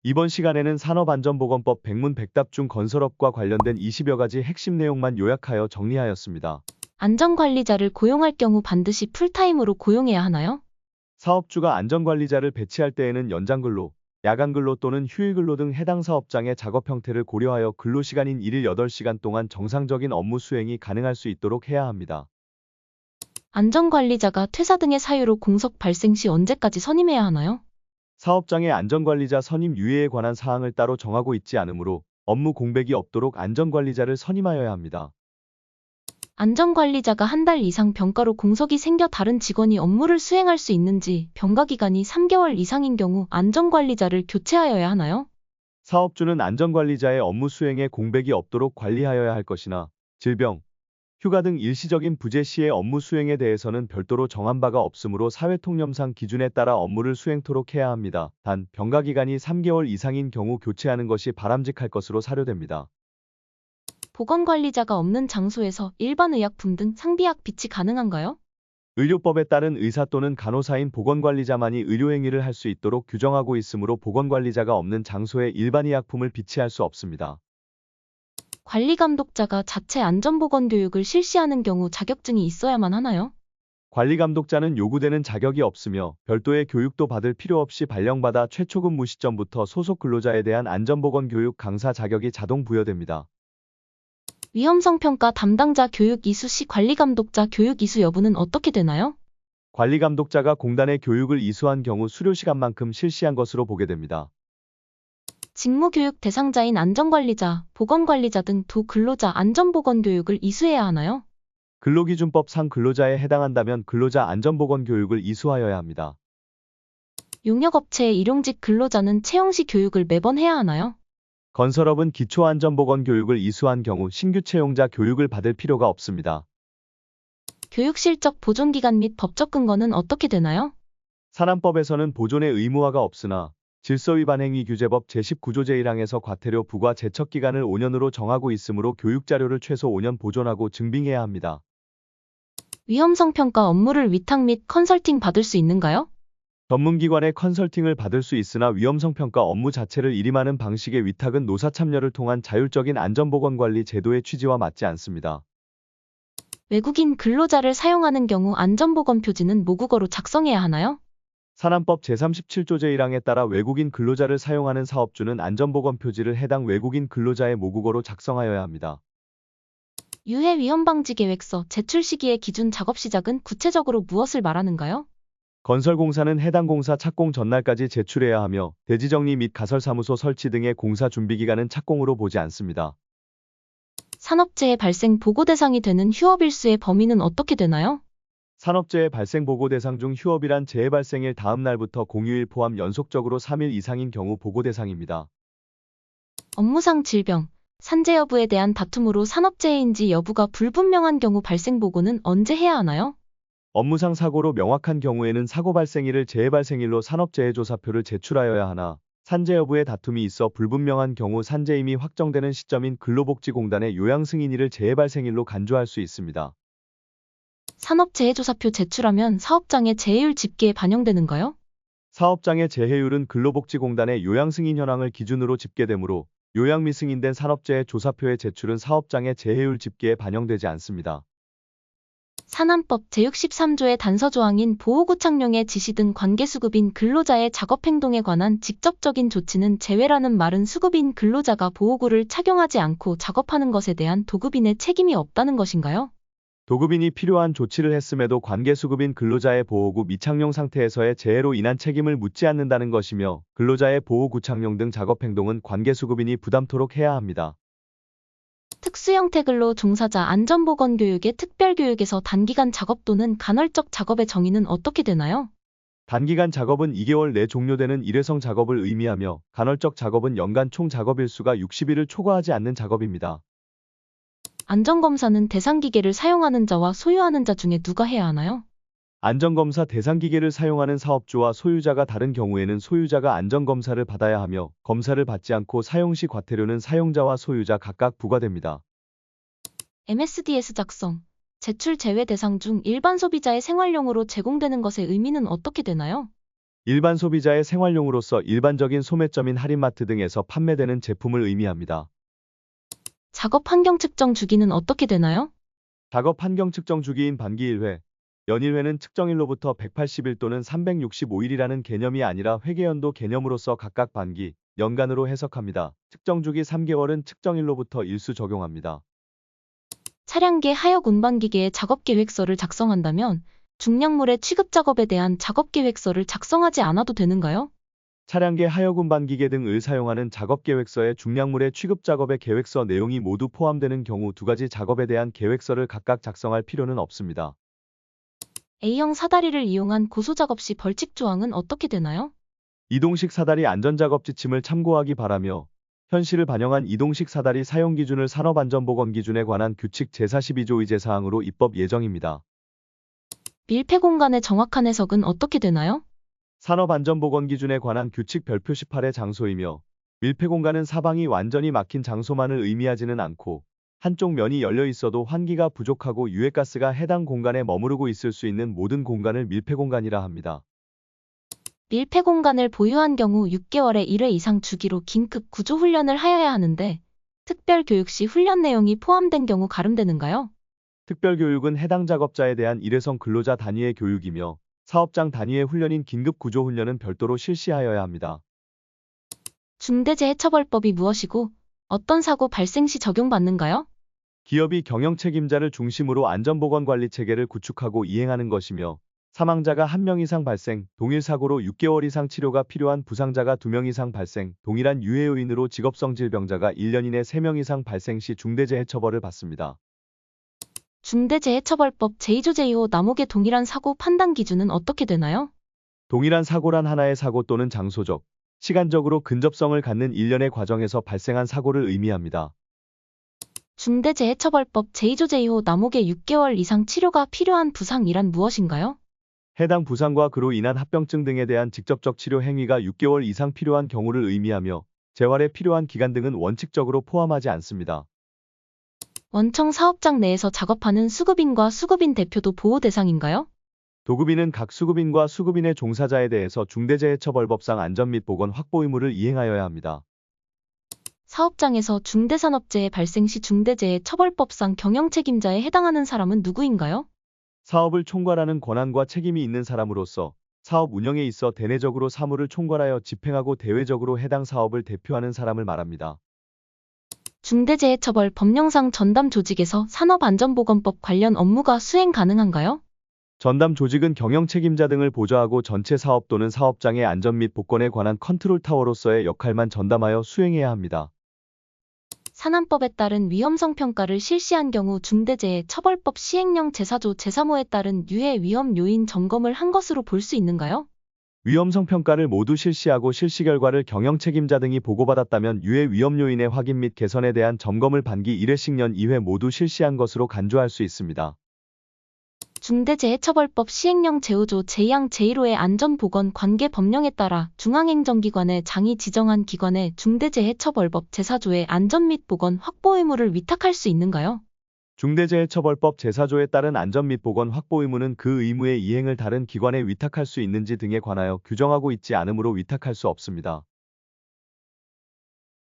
이번 시간에는 산업안전보건법 백문백답 중 건설업과 관련된 20여 가지 핵심 내용만 요약하여 정리하였습니다. 안전관리자를 고용할 경우 반드시 풀타임으로 고용해야 하나요? 사업주가 안전관리자를 배치할 때에는 연장근로, 야간근로 또는 휴일근로 등 해당 사업장의 작업 형태를 고려하여 근로시간인 1일 8시간 동안 정상적인 업무 수행이 가능할 수 있도록 해야 합니다. 안전관리자가 퇴사 등의 사유로 공석 발생 시 언제까지 선임해야 하나요? 사업장의 안전관리자 선임 유예에 관한 사항을 따로 정하고 있지 않으므로 업무 공백이 없도록 안전관리자를 선임하여야 합니다. 안전관리자가 한 달 이상 병가로 공석이 생겨 다른 직원이 업무를 수행할 수 있는지, 병가기간이 3개월 이상인 경우 안전관리자를 교체하여야 하나요? 사업주는 안전관리자의 업무 수행에 공백이 없도록 관리하여야 할 것이나 질병, 휴가 등 일시적인 부재 시의 업무 수행에 대해서는 별도로 정한 바가 없으므로 사회통념상 기준에 따라 업무를 수행토록 해야 합니다. 단, 병가기간이 3개월 이상인 경우 교체하는 것이 바람직할 것으로 사료됩니다. 보건관리자가 없는 장소에서 일반 의약품 등 상비약 비치 가능한가요? 의료법에 따른 의사 또는 간호사인 보건관리자만이 의료행위를 할 수 있도록 규정하고 있으므로 보건관리자가 없는 장소에 일반 의약품을 비치할 수 없습니다. 관리감독자가 자체 안전보건교육을 실시하는 경우 자격증이 있어야만 하나요? 관리감독자는 요구되는 자격이 없으며 별도의 교육도 받을 필요 없이 발령받아 최초급 무시점부터 소속 근로자에 대한 안전보건교육 강사 자격이 자동 부여됩니다. 위험성평가 담당자 교육 이수 시 관리감독자 교육 이수 여부는 어떻게 되나요? 관리감독자가 공단에 교육을 이수한 경우 수료시간만큼 실시한 것으로 보게 됩니다. 직무교육 대상자인 안전관리자, 보건관리자 등 도 근로자 안전보건교육을 이수해야 하나요? 근로기준법상 근로자에 해당한다면 근로자 안전보건교육을 이수하여야 합니다. 용역업체의 일용직 근로자는 채용 시 교육을 매번 해야 하나요? 건설업은 기초안전보건교육을 이수한 경우 신규 채용자 교육을 받을 필요가 없습니다. 교육 실적 보존기간 및 법적 근거는 어떻게 되나요? 산안법에서는 보존의 의무화가 없으나 질서위반행위규제법 제19조 제1항에서 과태료 부과 제척기간을 5년으로 정하고 있으므로 교육자료를 최소 5년 보존하고 증빙해야 합니다. 위험성평가 업무를 위탁 및 컨설팅 받을 수 있는가요? 전문기관의 컨설팅을 받을 수 있으나 위험성평가 업무 자체를 일임하는 방식의 위탁은 노사참여를 통한 자율적인 안전보건관리 제도의 취지와 맞지 않습니다. 외국인 근로자를 사용하는 경우 안전보건표지는 모국어로 작성해야 하나요? 산안법 제37조 제1항에 따라 외국인 근로자를 사용하는 사업주는 안전보건표지를 해당 외국인 근로자의 모국어로 작성하여야 합니다. 유해 위험방지계획서 제출 시기의 기준 작업 시작은 구체적으로 무엇을 말하는가요? 건설공사는 해당 공사 착공 전날까지 제출해야 하며 대지정리 및 가설사무소 설치 등의 공사 준비기간은 착공으로 보지 않습니다. 산업재해 발생 보고 대상이 되는 휴업일수의 범위는 어떻게 되나요? 산업재해 발생 보고 대상 중 휴업이란 재해 발생일 다음 날부터 공휴일 포함 연속적으로 3일 이상인 경우 보고 대상입니다. 업무상 질병, 산재 여부에 대한 다툼으로 산업재해인지 여부가 불분명한 경우 발생 보고는 언제 해야 하나요? 업무상 사고로 명확한 경우에는 사고 발생일을 재해 발생일로 산업재해조사표를 제출하여야 하나 산재 여부에 다툼이 있어 불분명한 경우 산재임이 확정되는 시점인 근로복지공단의 요양 승인일을 재해 발생일로 간주할 수 있습니다. 산업재해조사표 제출하면 사업장의 재해율 집계에 반영되는가요? 사업장의 재해율은 근로복지공단의 요양 승인 현황을 기준으로 집계되므로 요양 미승인된 산업재해 조사표의 제출은 사업장의 재해율 집계에 반영되지 않습니다. 산안법 제63조의 단서조항인 보호구창용의 지시 등 관계수급인 근로자의 작업행동에 관한 직접적인 조치는 제외라는 말은 수급인 근로자가 보호구를 착용하지 않고 작업하는 것에 대한 도급인의 책임이 없다는 것인가요? 도급인이 필요한 조치를 했음에도 관계수급인 근로자의 보호구 미착용 상태에서의 재해로 인한 책임을 묻지 않는다는 것이며 근로자의 보호구 착용 등 작업행동은 관계수급인이 부담토록 해야 합니다. 특수형태 근로 종사자 안전보건교육의 특별교육에서 단기간 작업 또는 간헐적 작업의 정의는 어떻게 되나요? 단기간 작업은 2개월 내 종료되는 일회성 작업을 의미하며 간헐적 작업은 연간 총 작업일수가 60일을 초과하지 않는 작업입니다. 안전검사는 대상기계를 사용하는 자와 소유하는 자 중에 누가 해야 하나요? 안전검사 대상기계를 사용하는 사업주와 소유자가 다른 경우에는 소유자가 안전검사를 받아야 하며 검사를 받지 않고 사용 시 과태료는 사용자와 소유자 각각 부과됩니다. MSDS 작성, 제출 제외 대상 중 일반 소비자의 생활용으로 제공되는 것의 의미는 어떻게 되나요? 일반 소비자의 생활용으로서 일반적인 소매점인 할인마트 등에서 판매되는 제품을 의미합니다. 작업 환경 측정 주기는 어떻게 되나요? 작업 환경 측정 주기인 반기 1회, 연일회는 측정일로부터 180일 또는 365일이라는 개념이 아니라 회계연도 개념으로서 각각 반기, 연간으로 해석합니다. 측정 주기 3개월은 측정일로부터 일수 적용합니다. 차량계 하역 운반기계의 작업계획서를 작성한다면 중량물의 취급 작업에 대한 작업계획서를 작성하지 않아도 되는가요? 차량계 하역운반기계 등을 사용하는 작업계획서에 중량물의 취급 작업의 계획서 내용이 모두 포함되는 경우 두 가지 작업에 대한 계획서를 각각 작성할 필요는 없습니다. A형 사다리를 이용한 고소작업 시 벌칙 조항은 어떻게 되나요? 이동식 사다리 안전작업 지침을 참고하기 바라며 현실을 반영한 이동식 사다리 사용 기준을 산업안전보건기준에 관한 규칙 제42조 의제사항으로 입법 예정입니다. 밀폐 공간의 정확한 해석은 어떻게 되나요? 산업안전보건기준에 관한 규칙 별표 18의 장소이며 밀폐 공간은 사방이 완전히 막힌 장소만을 의미하지는 않고 한쪽 면이 열려 있어도 환기가 부족하고 유해가스가 해당 공간에 머무르고 있을 수 있는 모든 공간을 밀폐 공간이라 합니다. 밀폐 공간을 보유한 경우 6개월에 1회 이상 주기로 긴급 구조 훈련을 하여야 하는데 특별 교육 시 훈련 내용이 포함된 경우 가름되는가요? 특별교육은 해당 작업자에 대한 일회성 근로자 단위의 교육이며 사업장 단위의 훈련인 긴급구조훈련은 별도로 실시하여야 합니다. 중대재해처벌법이 무엇이고 어떤 사고 발생 시 적용받는가요? 기업이 경영 책임자를 중심으로 안전보건관리 체계를 구축하고 이행하는 것이며 사망자가 1명 이상 발생, 동일 사고로 6개월 이상 치료가 필요한 부상자가 2명 이상 발생, 동일한 유해 요인으로 직업성 질병자가 1년 이내 3명 이상 발생 시 중대재해처벌을 받습니다. 중대재해처벌법 제2조 제2호 남옥의 동일한 사고 판단 기준은 어떻게 되나요? 동일한 사고란 하나의 사고 또는 장소적, 시간적으로 근접성을 갖는 일련의 과정에서 발생한 사고를 의미합니다. 중대재해처벌법 제2조 제2호 남옥의 6개월 이상 치료가 필요한 부상이란 무엇인가요? 해당 부상과 그로 인한 합병증 등에 대한 직접적 치료 행위가 6개월 이상 필요한 경우를 의미하며 재활에 필요한 기간 등은 원칙적으로 포함하지 않습니다. 원청 사업장 내에서 작업하는 수급인과 수급인 대표도 보호 대상인가요? 도급인은 각 수급인과 수급인의 종사자에 대해서 중대재해처벌법상 안전 및 보건 확보 의무를 이행하여야 합니다. 사업장에서 중대산업재해 발생 시 중대재해처벌법상 경영책임자에 해당하는 사람은 누구인가요? 사업을 총괄하는 권한과 책임이 있는 사람으로서 사업 운영에 있어 대내적으로 사무를 총괄하여 집행하고 대외적으로 해당 사업을 대표하는 사람을 말합니다. 중대재해처벌 법령상 전담 조직에서 산업안전보건법 관련 업무가 수행 가능한가요? 전담 조직은 경영 책임자 등을 보좌하고 전체 사업 또는 사업장의 안전 및 복권에 관한 컨트롤 타워로서의 역할만 전담하여 수행해야 합니다. 산안법에 따른 위험성 평가를 실시한 경우 중대재해처벌법 시행령 제4조 제3호에 따른 유해 위험 요인 점검을 한 것으로 볼 수 있는가요? 위험성 평가를 모두 실시하고 실시 결과를 경영 책임자 등이 보고받았다면 유해 위험 요인의 확인 및 개선에 대한 점검을 반기 1회씩 년 2회 모두 실시한 것으로 간주할 수 있습니다. 중대재해처벌법 시행령 제5조 제2항 제1호의 안전보건 관계 법령에 따라 중앙행정기관의 장이 지정한 기관에 중대재해처벌법 제4조의 안전 및 보건 확보 의무를 위탁할 수 있는가요? 중대재해처벌법 제4조에 따른 안전 및 보건 확보 의무는 그 의무의 이행을 다른 기관에 위탁할 수 있는지 등에 관하여 규정하고 있지 않으므로 위탁할 수 없습니다.